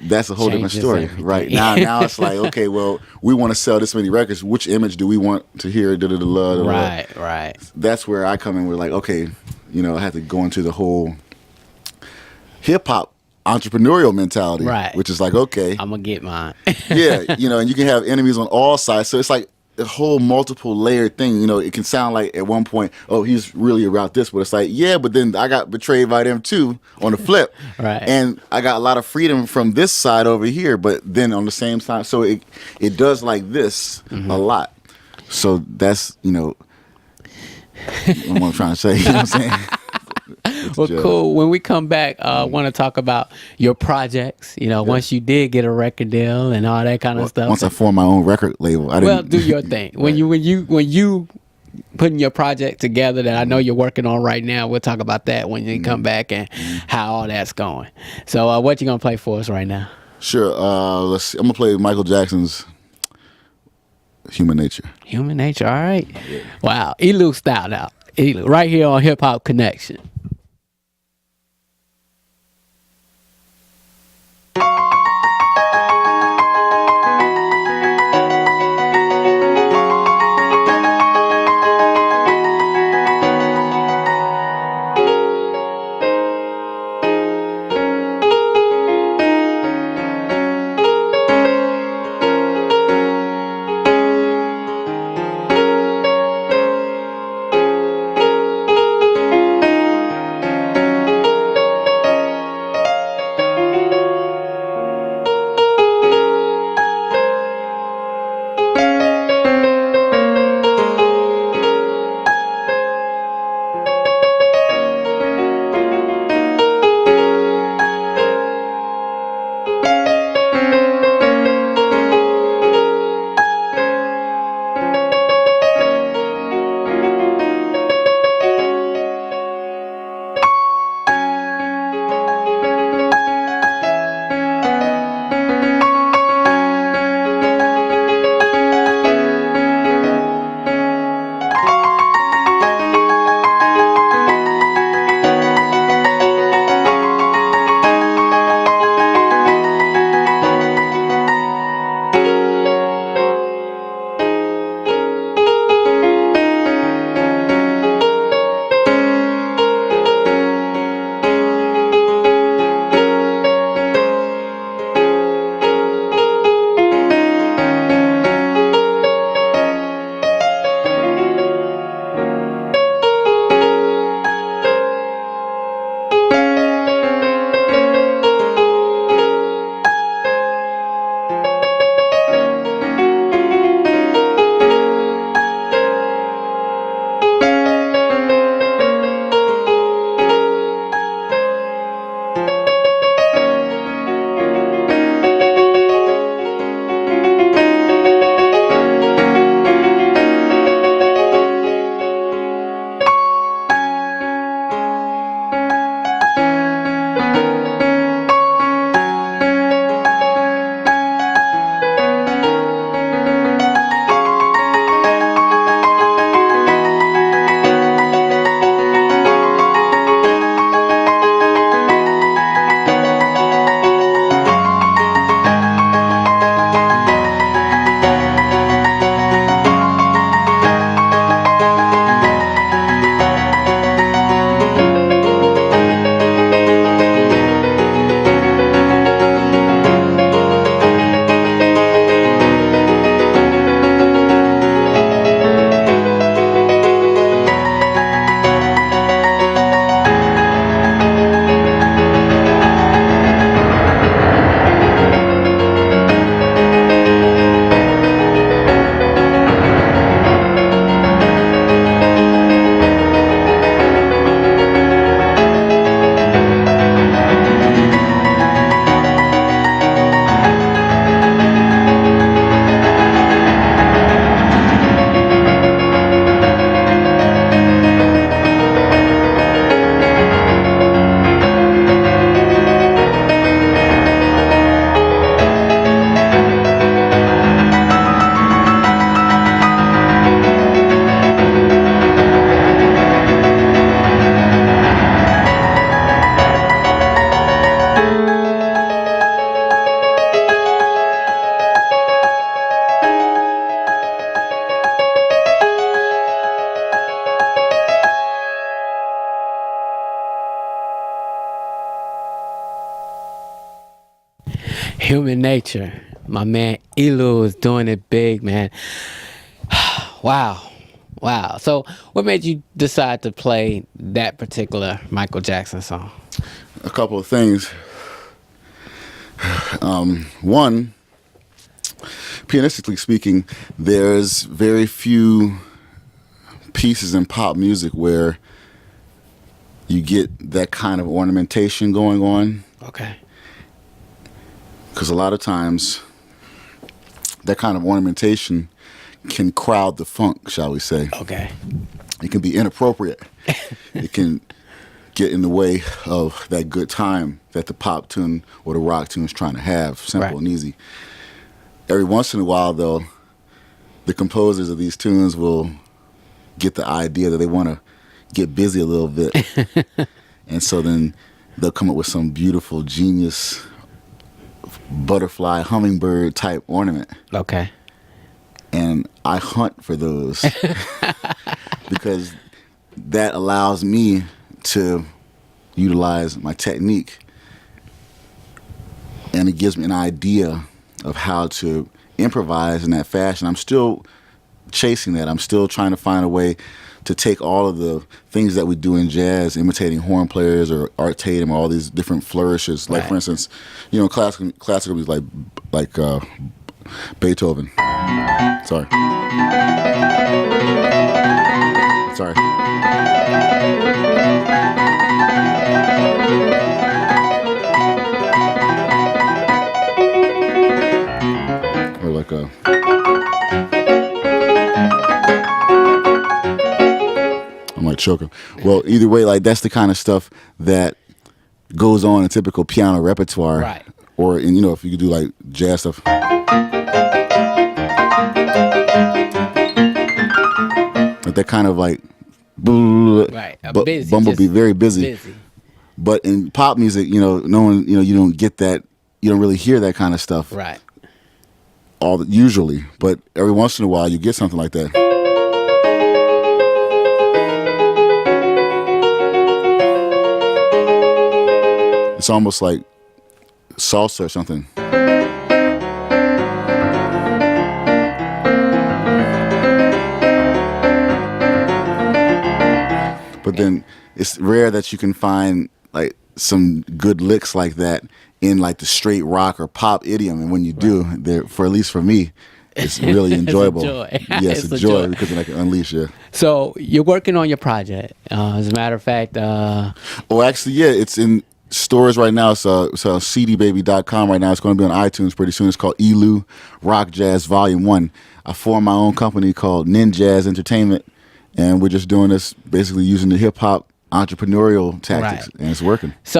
that's a whole different Changes story, everything. right? Now it's like, okay, well, we want to sell this many records. Which image do we want to hear? Da, da, da, da, da, da. Right. That's where I come in. We're like, okay, I have to go into the whole hip hop entrepreneurial mentality, Right. which is like, okay, I'm gonna get mine. yeah, and you can have enemies on all sides. So it's like a whole multiple layered thing. It can sound like at one point, oh, he's really about this, but it's like, yeah, but then I got betrayed by them too on the flip. Right. And I got a lot of freedom from this side over here, but then on the same side, so it does like this a lot. So that's, what I'm trying to say. You know what I'm saying? Well, cool. When we come back, I want to talk about your projects. Once you did get a record deal and all that kind of stuff. Once I formed my own record label, do your thing. When you putting your project together that I know you're working on right now, we'll talk about that when you come back and how all that's going. So, what you gonna play for us right now? Sure. Let's see. I'm gonna play Michael Jackson's "Human Nature." Human Nature. All right. Wow. Elu style now. Elu, right here on Hip Hop Connection. Human Nature. My man Elu is doing it big, man. Wow. Wow. So what made you decide to play that particular Michael Jackson song? A couple of things. One, pianistically speaking, there's very few pieces in pop music where you get that kind of ornamentation going on. Okay. Because a lot of times that kind of ornamentation can crowd the funk, shall we say. Okay. It can be inappropriate. It can get in the way of that good time that the pop tune or the rock tune is trying to have, simple Right. and easy. Every once in a while, though, the composers of these tunes will get the idea that they want to get busy a little bit. And so then they'll come up with some beautiful, genius, butterfly, hummingbird type ornament. Okay. And I hunt for those because that allows me to utilize my technique, and it gives me an idea of how to improvise in that fashion. I'm still chasing that. I'm still trying to find a way to take all of the things that we do in jazz, imitating horn players or Art Tatum, or all these different flourishes. Like, Right. for instance, classical music like Beethoven. Sorry. Or like I might choke him. Well, either way, like that's the kind of stuff that goes on in typical piano repertoire. Right. Or if you could do like jazz stuff. Like that kind of like Right. Busy, bumblebee, just very busy. But in pop music, no one, you don't get that. You don't really hear that kind of stuff. Right. Usually, but every once in a while you get something like that. It's almost like salsa or something. But then it's rare that you can find like some good licks like that in like the straight rock or pop idiom, and when you do, at least for me, it's really enjoyable. It's a joy. Yes, It's a a joy joy. because then I can unleash. Yeah. So you're working on your project. As a matter of fact, Oh, actually, yeah, it's in stores right now. It's cdbaby.com right now. It's going to be on iTunes pretty soon. It's called Elu Rock Jazz Volume 1. I formed my own company called Ninjazz Entertainment, and we're just doing this basically using the hip hop entrepreneurial tactics, Right. and it's working. so